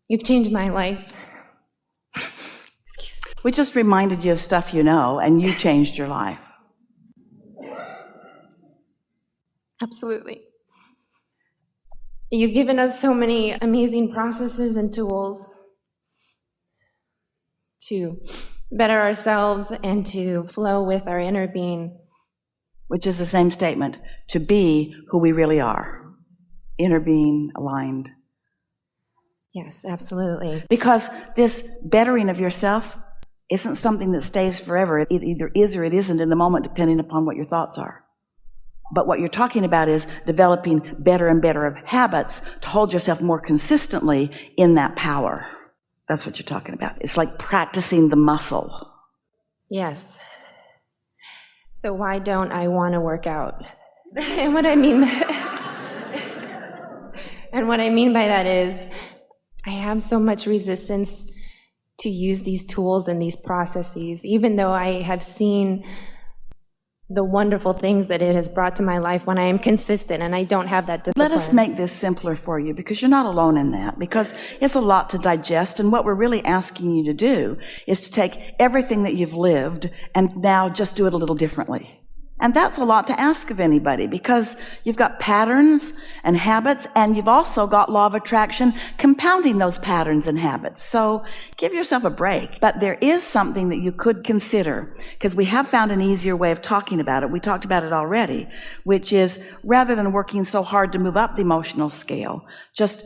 You've changed my life. We just reminded you of stuff you know, and you changed your life. Absolutely. You've given us so many amazing processes and tools to better ourselves and to flow with our inner being. Which is the same statement, to be who we really are. Inner being, aligned. Yes, absolutely. Because this bettering of yourself isn't something that stays forever. It either is or it isn't in the moment, depending upon what your thoughts are. But what you're talking about is developing better and better of habits to hold yourself more consistently in that power. That's what you're talking about. It's like practicing the muscle. Yes. So why don't I want to work out? And what I mean by that is I have so much resistance to use these tools and these processes, even though I have seen the wonderful things that it has brought to my life when I am consistent and I don't have that discipline. Let us make this simpler for you, because you're not alone in that, because it's a lot to digest, and what we're really asking you to do is to take everything that you've lived and now just do it a little differently. And that's a lot to ask of anybody, because you've got patterns and habits, and you've also got law of attraction compounding those patterns and habits. So give yourself a break. But there is something that you could consider, because we have found an easier way of talking about it. We talked about it already, which is rather than working so hard to move up the emotional scale, just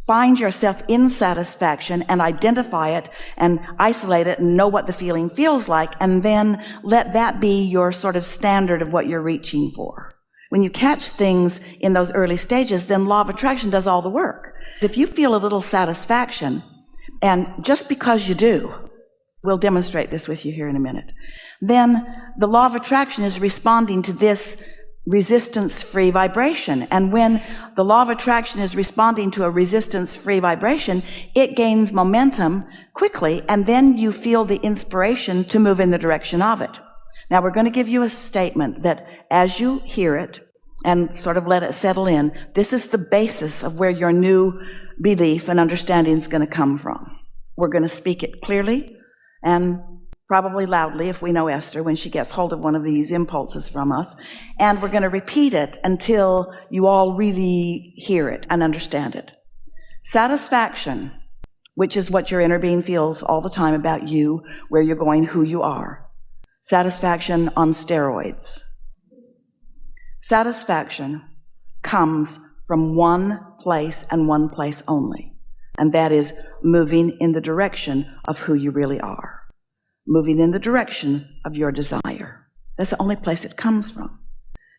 find yourself in satisfaction and identify it and isolate it and know what the feeling feels like, and then let that be your sort of standard of what you're reaching for. When you catch things in those early stages, then law of attraction does all the work. If you feel a little satisfaction, and just because you do, we'll demonstrate this with you here in a minute, then the law of attraction is responding to this resistance-free vibration. And when the law of attraction is responding to a resistance-free vibration, it gains momentum quickly, and then you feel the inspiration to move in the direction of it. Now, we're going to give you a statement that as you hear it and sort of let it settle in, this is the basis of where your new belief and understanding is going to come from. We're going to speak it clearly and probably loudly, if we know Esther, when she gets hold of one of these impulses from us. And we're going to repeat it until you all really hear it and understand it. Satisfaction, which is what your inner being feels all the time about you, where you're going, who you are. Satisfaction on steroids. Satisfaction comes from one place and one place only, and that is moving in the direction of who you really are. Moving in the direction of your desire. That's the only place it comes from.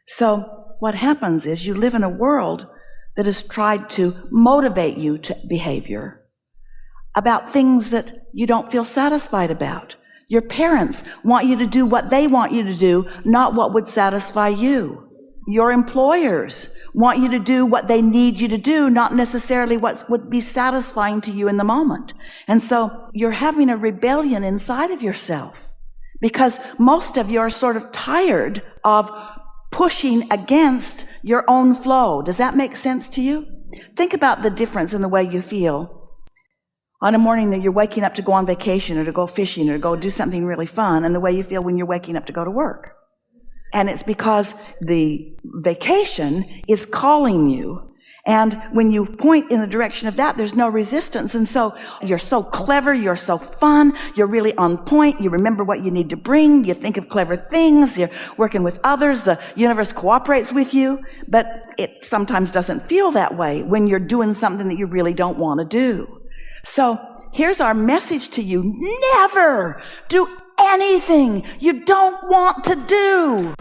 So what happens is you live in a world that has tried to motivate you to behavior about things that you don't feel satisfied about. Your parents want you to do what they want you to do, not what would satisfy you. Your employers want you to do what they need you to do, not necessarily what would be satisfying to you in the moment. And so you're having a rebellion inside of yourself, because most of you are sort of tired of pushing against your own flow. Does that make sense to you? Think about the difference in the way you feel on a morning that you're waking up to go on vacation or to go fishing or to go do something really fun, and the way you feel when you're waking up to go to work. And it's because the vacation is calling you. And when you point in the direction of that, there's no resistance. And so you're so clever, you're so fun, you're really on point, you remember what you need to bring, you think of clever things, you're working with others, the universe cooperates with you. But it sometimes doesn't feel that way when you're doing something that you really don't want to do. So here's our message to you. Never do anything you don't want to do.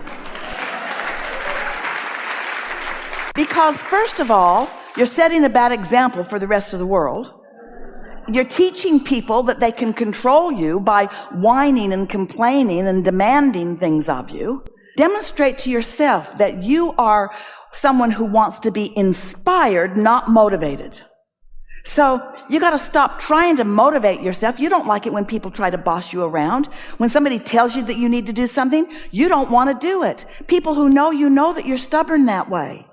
Because first of all, you're setting a bad example for the rest of the world. You're teaching people that they can control you by whining and complaining and demanding things of you. Demonstrate to yourself that you are someone who wants to be inspired, not motivated. So you got to stop trying to motivate yourself. You don't like it when people try to boss you around. When somebody tells you that you need to do something, you don't want to do it. People who know you know that you're stubborn that way.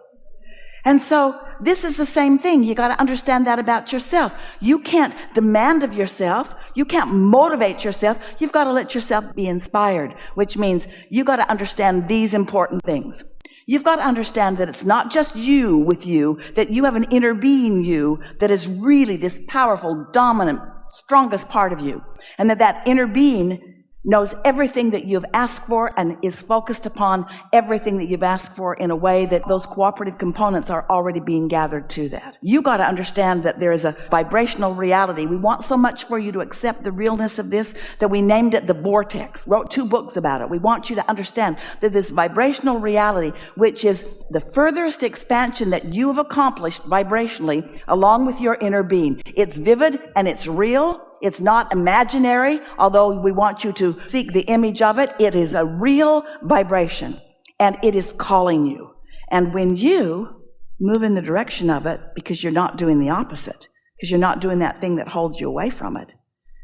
And so this is the same thing. You got to understand that about yourself. You can't demand of yourself. You can't motivate yourself. You've got to let yourself be inspired, which means you got to understand these important things. You've got to understand that it's not just you with you, that you have an inner being you that is really this powerful, dominant, strongest part of you. And that inner being knows everything that you've asked for and is focused upon everything that you've asked for in a way that those cooperative components are already being gathered to that. You got to understand that there is a vibrational reality. We want so much for you to accept the realness of this that we named it the vortex, wrote 2 books about it. We want you to understand that this vibrational reality, which is the furthest expansion that you have accomplished vibrationally along with your inner being. It's vivid and it's real. It's not imaginary, although we want you to seek the image of it. It is a real vibration, and it is calling you. And when you move in the direction of it, because you're not doing the opposite, because you're not doing that thing that holds you away from it,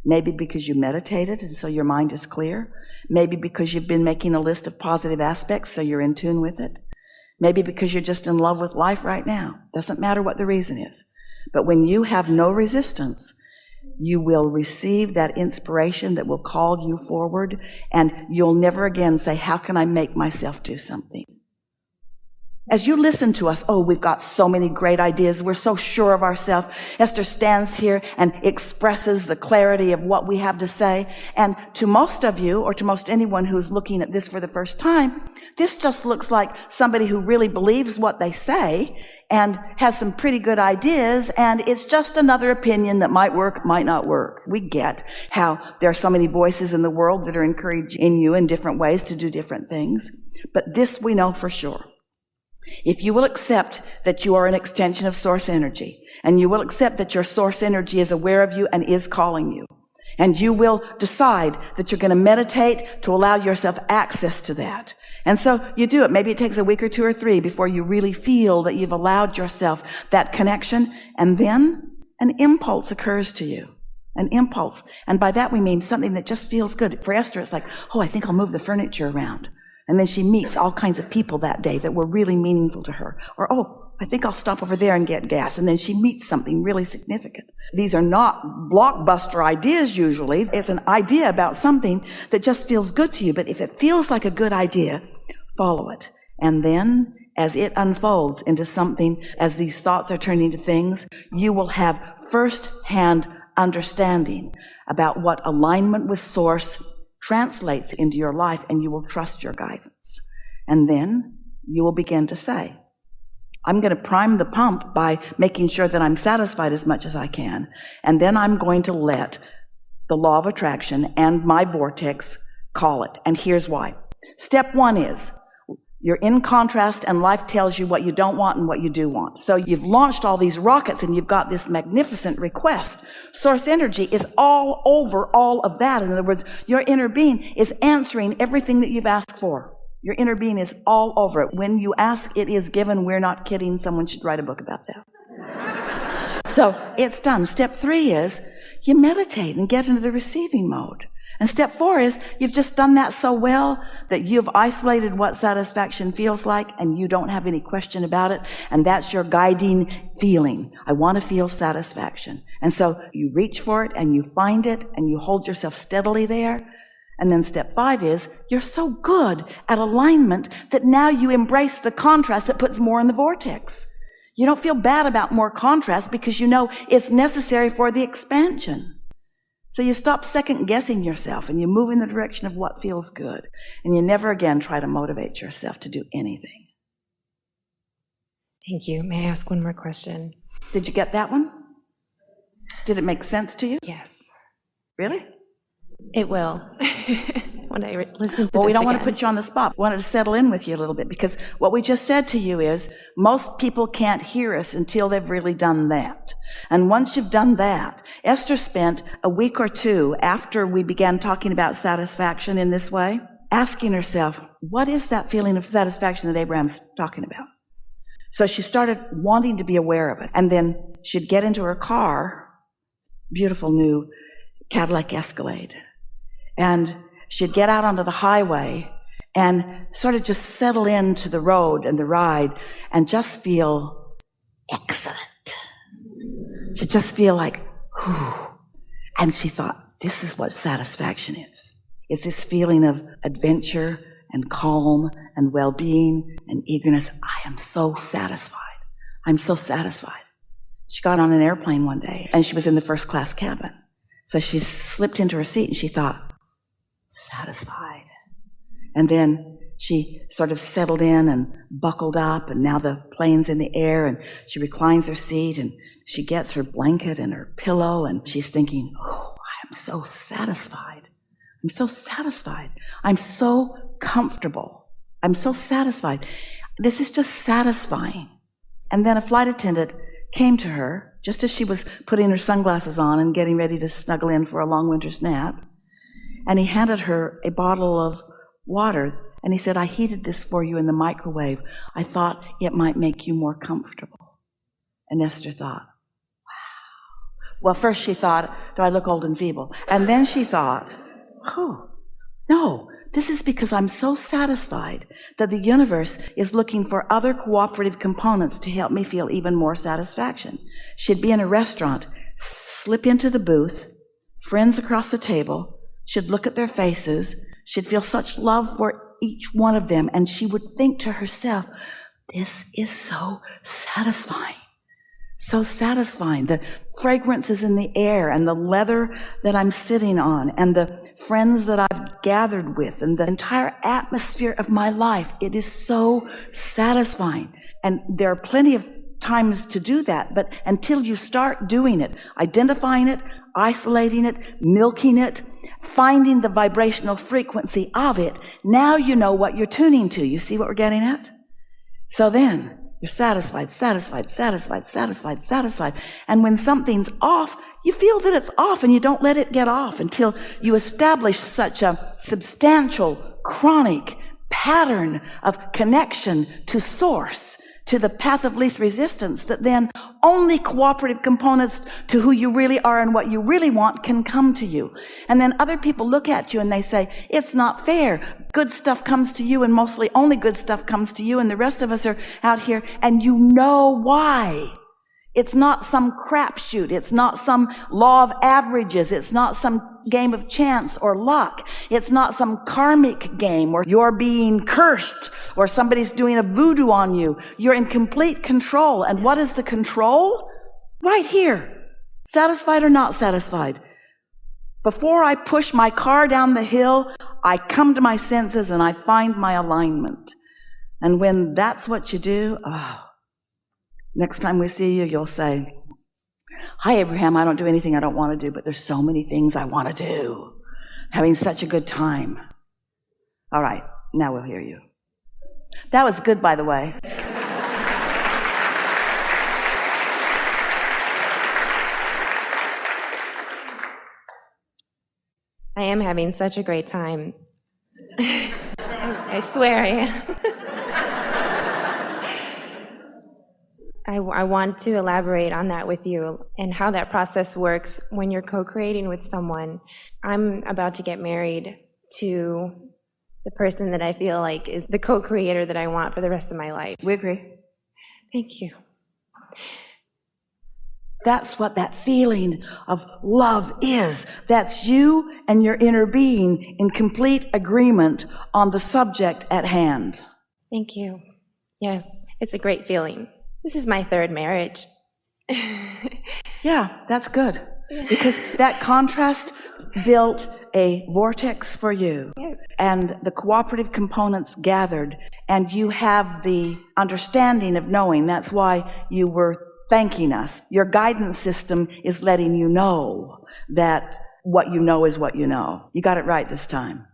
maybe because you meditated and so your mind is clear, maybe because you've been making a list of positive aspects so you're in tune with it, maybe because you're just in love with life right now. Doesn't matter what the reason is. But when you have no resistance, you will receive that inspiration that will call you forward, and you'll never again say, how can I make myself do something? As you listen to us, oh, we've got so many great ideas. We're so sure of ourselves. Esther stands here and expresses the clarity of what we have to say. And to most of you, or to most anyone who's looking at this for the first time, this just looks like somebody who really believes what they say and has some pretty good ideas, and it's just another opinion that might work, might not work. We get how there are so many voices in the world that are encouraging you in different ways to do different things. But this we know for sure. If you will accept that you are an extension of source energy, and you will accept that your source energy is aware of you and is calling you, and you will decide that you're going to meditate to allow yourself access to that. And so you do it. Maybe it takes a week or 2 or 3 before you really feel that you've allowed yourself that connection. And then an impulse occurs to you. An impulse. And by that we mean something that just feels good. For Esther, it's like, oh, I think I'll move the furniture around. And then she meets all kinds of people that day that were really meaningful to her. Or, oh, I think I'll stop over there and get gas. And then she meets something really significant. These are not blockbuster ideas usually. It's an idea about something that just feels good to you. But if it feels like a good idea, follow it. And then as it unfolds into something, as these thoughts are turning into things, you will have first-hand understanding about what alignment with source translates into your life, and you will trust your guidance. And then you will begin to say, I'm going to prime the pump by making sure that I'm satisfied as much as I can, and then I'm going to let the law of attraction and my vortex call it. And here's why. Step 1 is you're in contrast, and life tells you what you don't want and what you do want. So you've launched all these rockets and you've got this magnificent request. Source energy is all over all of that. In other words, your inner being is answering everything that you've asked for. Your inner being is all over it. When you ask, it is given. We're not kidding. Someone should write a book about that. So it's done. Step 3 is you meditate and get into the receiving mode. And step 4 is you've just done that so well that you've isolated what satisfaction feels like, and you don't have any question about it. And that's your guiding feeling. I want to feel satisfaction. And so you reach for it and you find it and you hold yourself steadily there. And then step 5 is you're so good at alignment that now you embrace the contrast that puts more in the vortex. You don't feel bad about more contrast because you know it's necessary for the expansion. So you stop second-guessing yourself and you move in the direction of what feels good. And you never again try to motivate yourself to do anything. Thank you. May I ask one more question? Did you get that one? Did it make sense to you? Yes. Really? It will. When I listen to Well, we don't want again. to put you on the spot. We wanted to settle in with you a little bit, because what we just said to you is most people can't hear us until they've really done that. And once you've done that, Esther spent a week or 2 after we began talking about satisfaction in this way, asking herself, what is that feeling of satisfaction that Abraham's talking about? So she started wanting to be aware of it. And then she'd get into her car, beautiful new Cadillac Escalade, and she'd get out onto the highway and sort of just settle into the road and the ride and just feel excellent. She'd just feel like, whew. And she thought, this is what satisfaction is. It's this feeling of adventure and calm and well-being and eagerness. I am so satisfied. I'm so satisfied. She got on an airplane one day, and she was in the first class cabin. So she slipped into her seat, and she thought, satisfied. And then she sort of settled in and buckled up, and now the plane's in the air, and she reclines her seat, and she gets her blanket and her pillow, and she's thinking, oh, I am so satisfied. I'm so satisfied. I'm so comfortable. I'm so satisfied. This is just satisfying. And then a flight attendant came to her just as she was putting her sunglasses on and getting ready to snuggle in for a long winter's nap. And he handed her a bottle of water, and he said, I heated this for you in the microwave. I thought it might make you more comfortable. And Esther thought, wow. Well, first she thought, do I look old and feeble? And then she thought, oh, no, this is because I'm so satisfied that the universe is looking for other cooperative components to help me feel even more satisfaction. She'd be in a restaurant, slip into the booth, friends across the table, she'd look at their faces, she'd feel such love for each one of them, and she would think to herself, this is so satisfying. So satisfying. The fragrances in the air and the leather that I'm sitting on and the friends that I've gathered with and the entire atmosphere of my life. It is so satisfying. And there are plenty of times to do that, but until you start doing it, identifying it, isolating it, milking it, finding the vibrational frequency of it, now you know what you're tuning to. You see what we're getting at? So then, you're satisfied, satisfied, satisfied, satisfied, satisfied. And when something's off, you feel that it's off and you don't let it get off until you establish such a substantial, chronic pattern of connection to source, to the path of least resistance, that then only cooperative components to who you really are and what you really want can come to you. And then other people look at you and they say, it's not fair. Good stuff comes to you, and mostly only good stuff comes to you, and the rest of us are out here, and you know why. It's not some crapshoot. It's not some law of averages. It's not some game of chance or luck. It's not some karmic game where you're being cursed or somebody's doing a voodoo on you. You're in complete control. And what is the control? Right here. Satisfied or not satisfied. Before I push my car down the hill, I come to my senses and I find my alignment. And when that's what you do, next time we see you, you'll say, hi, Abraham, I don't do anything I don't want to do, but there's so many things I want to do. Having such a good time. All right, now we'll hear you. That was good, by the way. I am having such a great time. I swear I am. I want to elaborate on that with you and how that process works when you're co-creating with someone. I'm about to get married to the person that I feel like is the co-creator that I want for the rest of my life. We agree. Thank you. That's what that feeling of love is. That's you and your inner being in complete agreement on the subject at hand. Thank you. Yes, it's a great feeling. This is my third marriage. Yeah, that's good. Because that contrast built a vortex for you. Yes. And the cooperative components gathered, and you have the understanding of knowing. That's why you were thanking us. Your guidance system is letting you know that what you know is what you know. You got it right this time.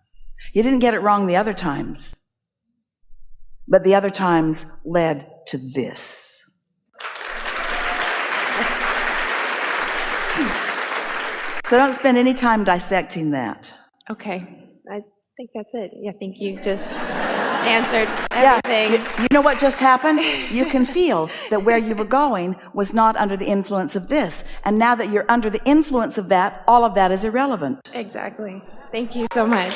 You didn't get it wrong the other times. But the other times led to this. So don't spend any time dissecting that. Okay, I think that's it. Yeah, I think you just answered everything. Yeah, you know what just happened? You can feel that where you were going was not under the influence of this. And now that you're under the influence of that, all of that is irrelevant. Exactly. Thank you so much.